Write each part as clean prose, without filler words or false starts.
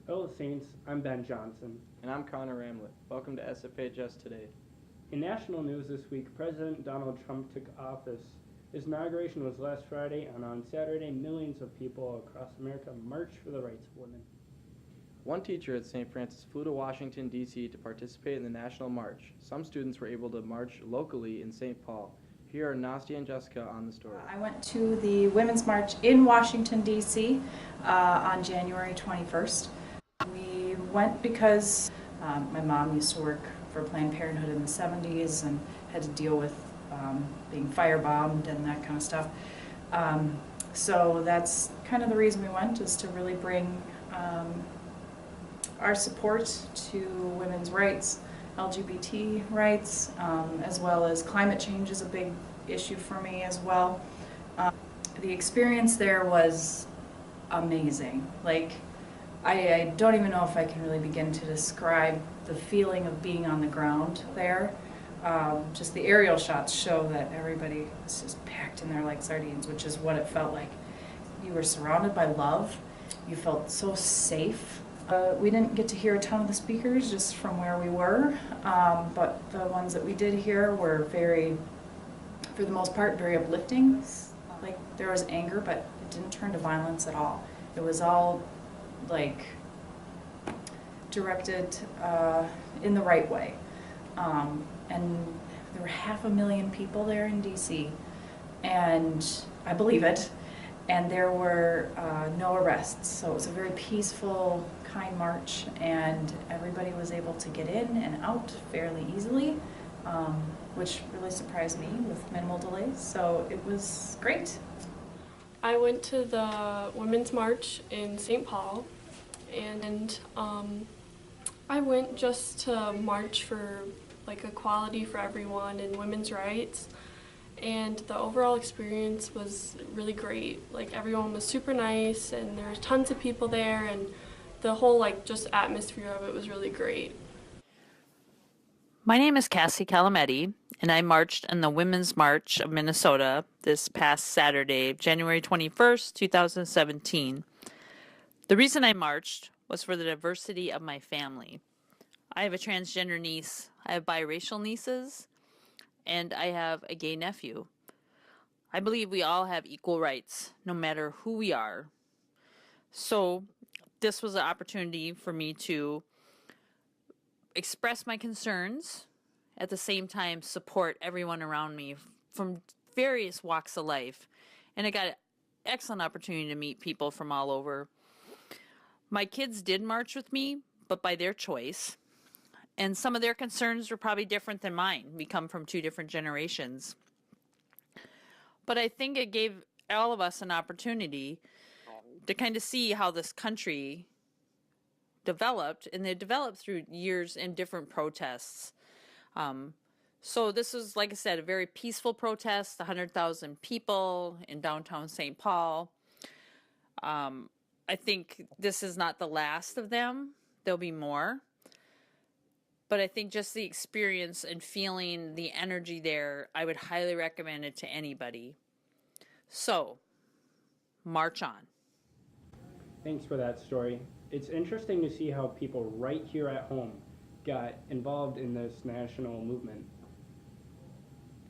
Hello, Saints. I'm Ben Johnson. And I'm Connor Ramlett. Welcome to SFHS Today. In national news this week, President Donald Trump took office. His inauguration was last Friday, and on Saturday, millions of people across America marched for the rights of women. One teacher at St. Francis flew to Washington, D.C. to participate in the National March. Some students were able to march locally in St. Paul. Here are Nastia and Jessica on the story. I went to the Women's March in Washington, D.C. On January 21st. We went because my mom used to work for Planned Parenthood in the 70s and had to deal with being firebombed and that kind of stuff. So that's kind of the reason we went, is to really bring our support to women's rights, LGBT rights, as well as climate change is a big issue for me as well. The experience there was amazing. Like, I don't even know if I can really begin to describe the feeling of being on the ground there. Just the aerial shots show that everybody was just packed in there like sardines, which is what it felt like. You were surrounded by love. You felt so safe. We didn't get to hear a ton of the speakers just from where we were, but the ones that we did hear were very, for the most part, very uplifting. Like, there was anger, but it didn't turn to violence at all. It was all like directed in the right way. And there were 500,000 people there in DC, and I believe it. And there were no arrests, so it was a very peaceful, kind march, and everybody was able to get in and out fairly easily, which really surprised me with minimal delays, so it was great. I went to the Women's March in St. Paul, and I went just to march for like equality for everyone and women's rights. And the overall experience was really great. Like, everyone was super nice, and there were tons of people there, and the whole just atmosphere of it was really great. My name is Cassie Calametti, and I marched in the Women's March of Minnesota this past Saturday, January 21st, 2017. The reason I marched was for the diversity of my family. I have a transgender niece, I have biracial nieces, and I have a gay nephew. I believe we all have equal rights, no matter who we are. So this was an opportunity for me to express my concerns, at the same time support everyone around me from various walks of life. And I got an excellent opportunity to meet people from all over. My kids did march with me, but by their choice. And some of their concerns were probably different than mine. We come from two different generations. But I think it gave all of us an opportunity to kind of see how this country developed, and it developed through years in different protests. So this was, like I said, a very peaceful protest, 100,000 people in downtown St. Paul. I think this is not the last of them. There'll be more. But I think just the experience and feeling the energy there, I would highly recommend it to anybody. So, march on. Thanks for that story. It's interesting to see how people right here at home got involved in this national movement.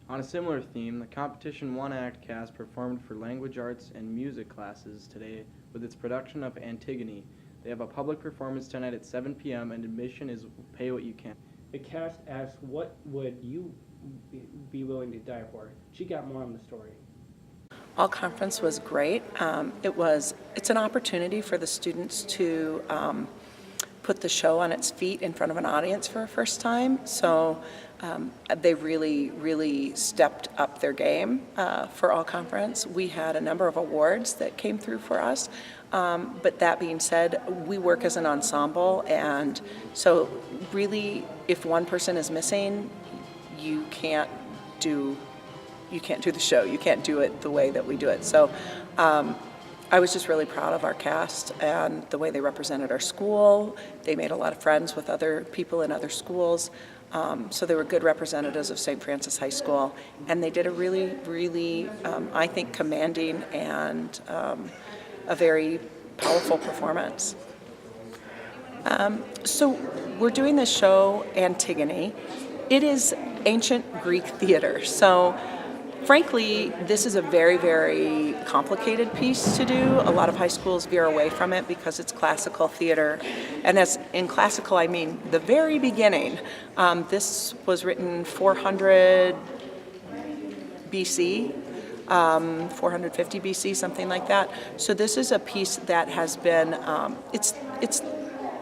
On a similar theme, the Competition 1 Act cast performed for language arts and music classes today with its production of Antigone. They have a public performance tonight at 7 p.m. and admission is pay what you can. The cast asked, what would you be willing to die for? She got more on the story. All conference was great. It's an opportunity for the students to put the show on its feet in front of an audience for a first time. So they really stepped up their game for all conference. We had a number of awards that came through for us. But that being said, we work as an ensemble, and so really, if one person is missing, you can't do the show. You can't do it the way that we do it. So I was just really proud of our cast and the way they represented our school. They made a lot of friends with other people in other schools. So they were good representatives of St. Francis High School, and they did a really, I think, commanding and a very powerful performance. So we're doing this show, Antigone. It is ancient Greek theater. So frankly, this is a very, very complicated piece to do. A lot of high schools veer away from it because it's classical theater. And as in classical, I mean the very beginning. This was written 400 BC, 450 BC, something like that. So this is a piece that has been, it's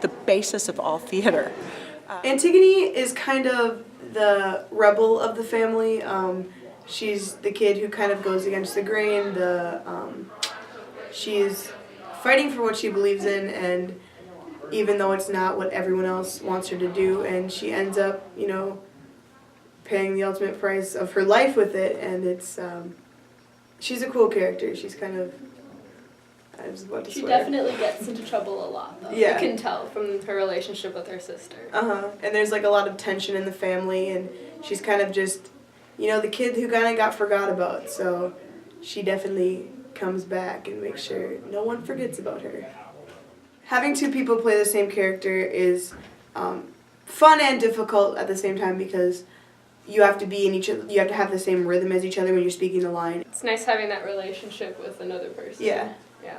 the basis of all theater. Antigone is kind of the rebel of the family. She's the kid who kind of goes against the grain. She's fighting for what she believes in, and even though it's not what everyone else wants her to do, and she ends up, you know, paying the ultimate price of her life with it. And it's she's a cool character. She's kind of, I was about to She swear. definitely gets into trouble a lot, though. Yeah. You can tell from her relationship with her sister. And there's like a lot of tension in the family, and she's kind of just, you know, the kid who kind of got forgot about. So she definitely comes back and makes sure no one forgets about her. Having two people play the same character is fun and difficult at the same time, because you have to be in each other. You have to have the same rhythm as each other when you're speaking the line. It's nice having that relationship with another person. Yeah. Yeah.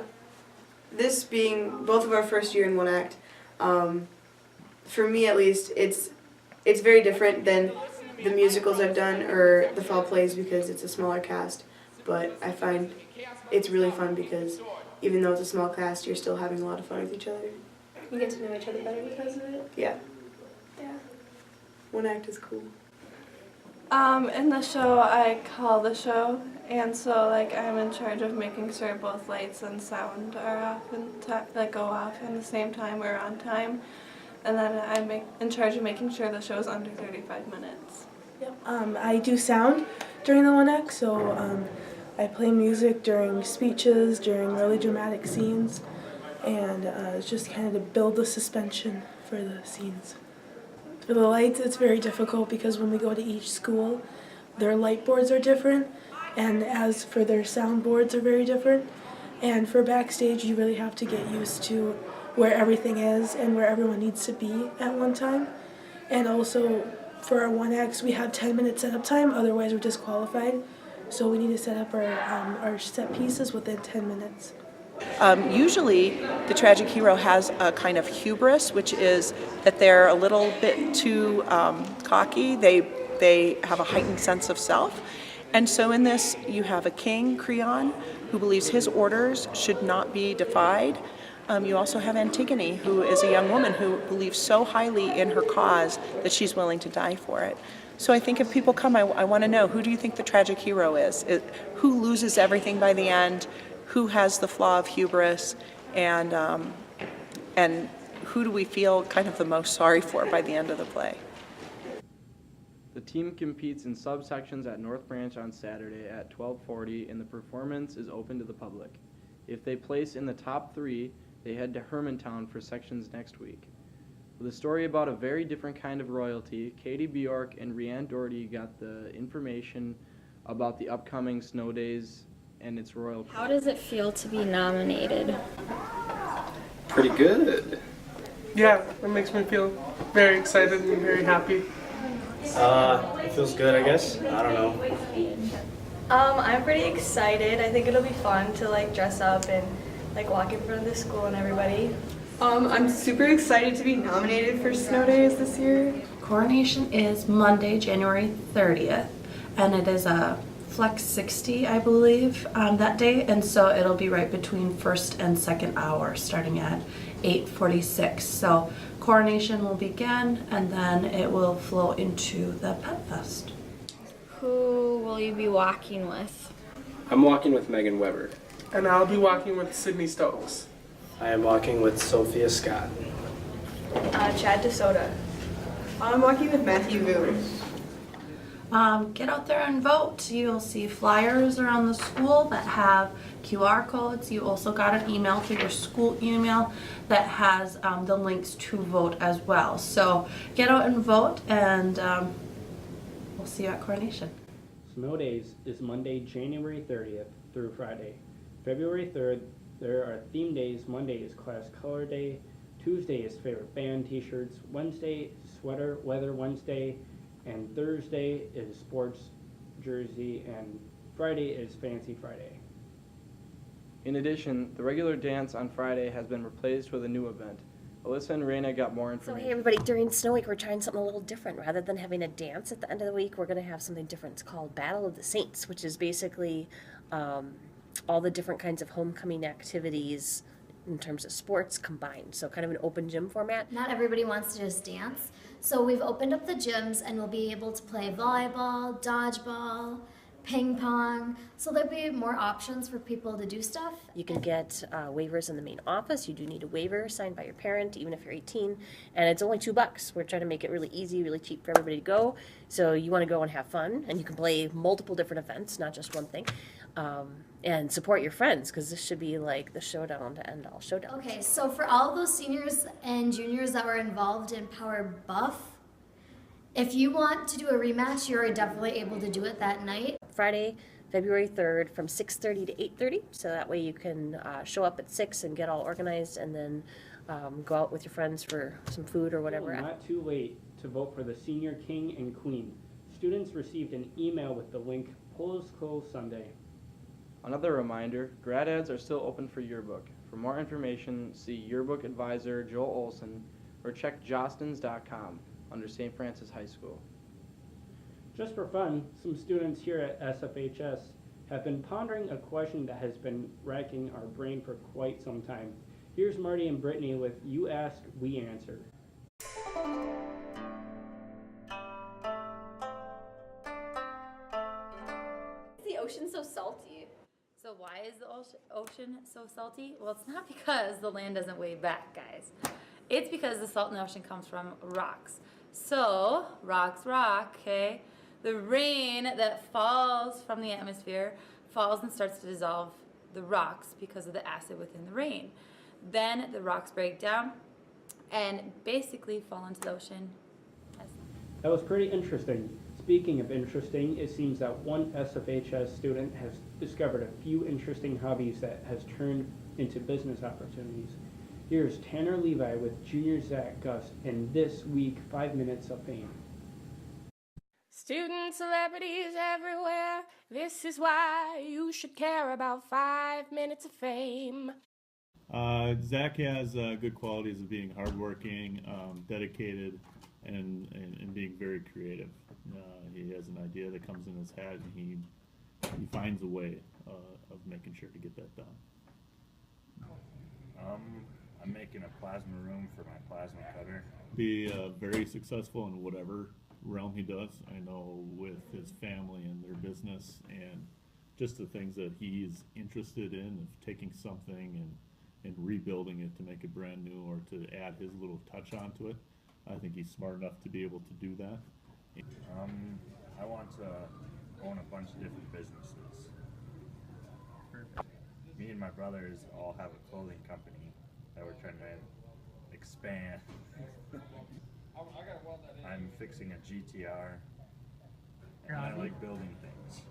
This being both of our first year in one act, for me at least, it's very different than the musicals I've done or the fall plays, because it's a smaller cast. But I find it's really fun because even though it's a small cast, you're still having a lot of fun with each other. You get to know each other better because of it. Yeah. Yeah. One act is cool. In the show, I call the show, and so like I'm in charge of making sure both lights and sound are off and go off at the same time or on time, and then I'm in charge of making sure the show's under 35 minutes. Yep. I do sound during the one act, so I play music during speeches, during really dramatic scenes, and it's just kind of to build the suspension for the scenes. For the lights, it's very difficult because when we go to each school, their light boards are different, and as for their sound boards are very different. And for backstage, you really have to get used to where everything is and where everyone needs to be at one time. And also, for our one acts, we have 10-minute setup time, otherwise we're disqualified. So we need to set up our set pieces within 10 minutes. Usually, the tragic hero has a kind of hubris, which is that they're a little bit too cocky. They have a heightened sense of self. And so in this, you have a king, Creon, who believes his orders should not be defied. You also have Antigone, who is a young woman who believes so highly in her cause that she's willing to die for it. So I think if people come, I want to know, who do you think the tragic hero is? Who loses everything by the end? Who has the flaw of hubris? And who do we feel kind of the most sorry for by the end of the play? The team competes in subsections at North Branch on Saturday at 12:40, and the performance is open to the public. If they place in the top 3, they head to Hermantown for sections next week. With a story about a very different kind of royalty, Katie Bjork and Rhiann Doherty got the information about the upcoming snow days and its royal court. How does it feel to be nominated? Pretty good. Yeah, it makes me feel very excited and very happy. It feels good, I guess. I don't know. I'm pretty excited. I think it'll be fun to like dress up and like walk in front of the school and everybody. I'm super excited to be nominated for Snow Days this year. Coronation is Monday, January 30th, and it is a Flex 60, I believe, that day, and so it'll be right between first and second hour, starting at 8:46. So coronation will begin, and then it will flow into the Pet Fest. Who will you be walking with? I'm walking with Megan Weber. And I'll be walking with Sydney Stokes. I am walking with Sophia Scott. Chad DeSoto. I'm walking with Matthew Vu. Get out there and vote. You'll see flyers around the school that have QR codes. You also got an email through your school email that has the links to vote as well. So get out and vote, and we'll see you at coronation. Snow Days is Monday, January 30th through Friday. February 3rd, there are theme days. Monday is Class Color Day. Tuesday is favorite band t-shirts. Wednesday, sweater weather Wednesday. And Thursday is sports jersey. And Friday is fancy Friday. In addition, the regular dance on Friday has been replaced with a new event. Alyssa and Raina got more So information. hey everybody, during Snow Week we're trying something a little different. Rather than having a dance at the end of the week, we're going to have something different. It's called Battle of the Saints, which is basically all the different kinds of homecoming activities in terms of sports combined. So kind of an open gym format. Not everybody wants to just dance. So we've opened up the gyms and we'll be able to play volleyball, dodgeball, ping pong. So there'll be more options for people to do stuff. You can get waivers in the main office. You do need a waiver signed by your parent, even if you're 18. And it's only $2. We're trying to make it really easy, really cheap for everybody to go. So you want to go and have fun, and you can play multiple different events, not just one thing. And support your friends, because this should be like the showdown to end all showdowns. Okay, so for all those seniors and juniors that were involved in Power Buff, if you want to do a rematch, you're definitely able to do it that night. Friday, February 3rd from 6:30 to 8:30. So that way you can show up at 6 and get all organized, and then go out with your friends for some food or whatever. Not too late to vote for the senior king and queen. Students received an email with the link Polls Close Sunday. Another reminder, grad ads are still open for yearbook. For more information, see yearbook advisor Joel Olson or check jostens.com under St. Francis High School. Just for fun, some students here at SFHS have been pondering a question that has been racking our brain for quite some time. Here's Marty and Brittany with You Ask, We Answer. Is the ocean so salty? So why is the ocean so salty? Well, it's not because the land doesn't wave back, guys. It's because the salt in the ocean comes from rocks. So, rocks rock, okay? The rain that falls from the atmosphere falls and starts to dissolve the rocks because of the acid within the rain. Then the rocks break down and basically fall into the ocean. That was pretty interesting. Speaking of interesting, it seems that one SFHS student has discovered a few interesting hobbies that has turned into business opportunities. Here's Tanner Levi with junior Zach Gust in This Week 5 Minutes of Fame. Student celebrities everywhere, this is why you should care about 5 minutes of fame. Zach has good qualities of being hardworking, dedicated, and being very creative. He has an idea that comes in his head, and he finds a way of making sure to get that done. I'm making a plasma room for my plasma cutter. Be very successful in whatever realm he does. I know with his family and their business and just the things that he's interested in, of taking something and rebuilding it to make it brand new or to add his little touch onto it. I think he's smart enough to be able to do that. I want to own a bunch of different businesses. Me and my brothers all have a clothing company that we're trying to expand. I'm fixing a GTR, and I like building things.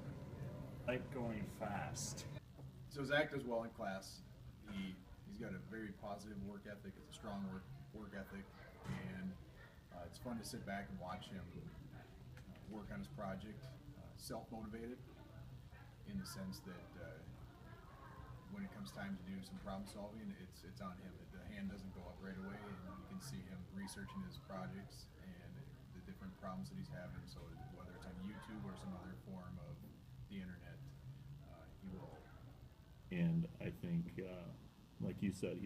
I like going fast. So Zach does well in class. He's got a very positive work ethic. It's a strong work ethic, and it's fun to sit back and watch him work on his project. Self-motivated in the sense that when it comes time to do some problem solving, it's on him. The hand doesn't go up right away, and you can see him researching his projects and the different problems that he's having. So whether it's on YouTube or some other form of the internet, he will. And I think, like you said,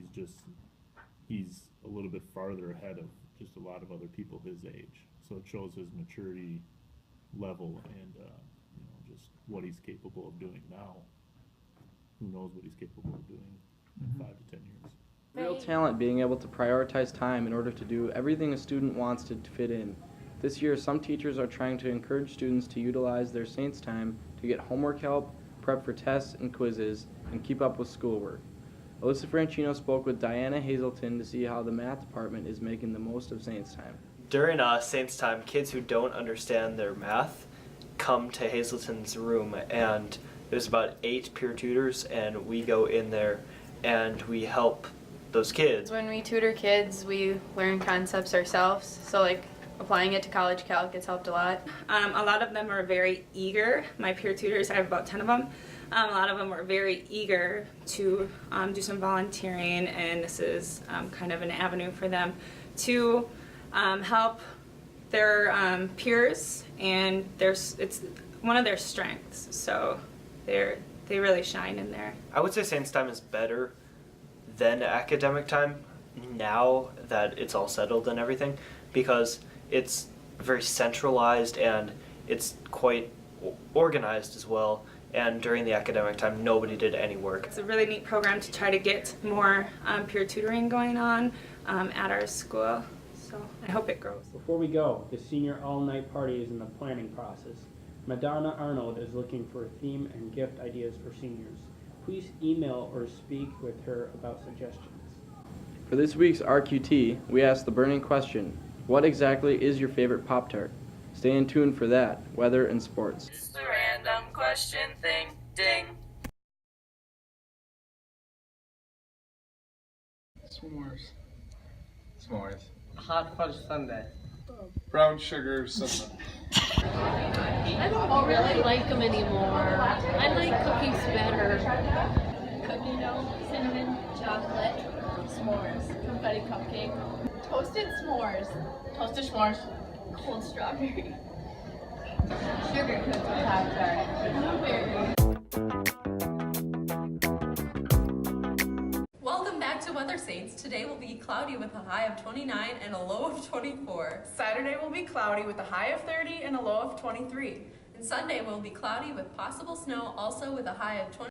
he's a little bit farther ahead of just a lot of other people his age. So it shows his maturity level and just what he's capable of doing now. Who knows what he's capable of doing in 5 to 10 years. Real talent being able to prioritize time in order to do everything a student wants to fit in. This year, some teachers are trying to encourage students to utilize their Saints time to get homework help, prep for tests and quizzes, and keep up with schoolwork. Alyssa Franchino spoke with Diana Hazelton to see how the math department is making the most of Saints time. During Saints time, kids who don't understand their math come to Hazelton's room, and there's about 8 peer tutors, and we go in there and we help those kids. When we tutor kids, we learn concepts ourselves, so like applying it to college calc has helped a lot. A lot of them are very eager. My peer tutors, I have about 10 of them. A lot of them are very eager to do some volunteering, and this is kind of an avenue for them to help their peers, and it's one of their strengths, so they really shine in there. I would say science time is better than academic time now that it's all settled and everything, because it's very centralized and it's quite organized as well. And during the academic time, nobody did any work. It's a really neat program to try to get more peer tutoring going on at our school, so I hope it grows. Before we go, the senior all-night party is in the planning process. Madonna Arnold is looking for a theme and gift ideas for seniors. Please email or speak with her about suggestions. For this week's RQT, we asked the burning question, what exactly is your favorite Pop-Tart? Stay in tune for that, weather and sports. It's the random question thing, ding. S'mores. S'mores. Hot fudge sundae. Brown sugar cinnamon. I don't really like them anymore. I like cookies better. Cookie dough, cinnamon, chocolate, s'mores, confetti cupcake, toasted s'mores, toasted s'mores, cold strawberry, sugar cookie Pop-Tart, blueberry. Welcome back to Weather Saints. Today will be cloudy with a high of 29 and a low of 24. Saturday will be cloudy with a high of 30 and a low of 23. And Sunday will be cloudy with possible snow, also with a high of 20.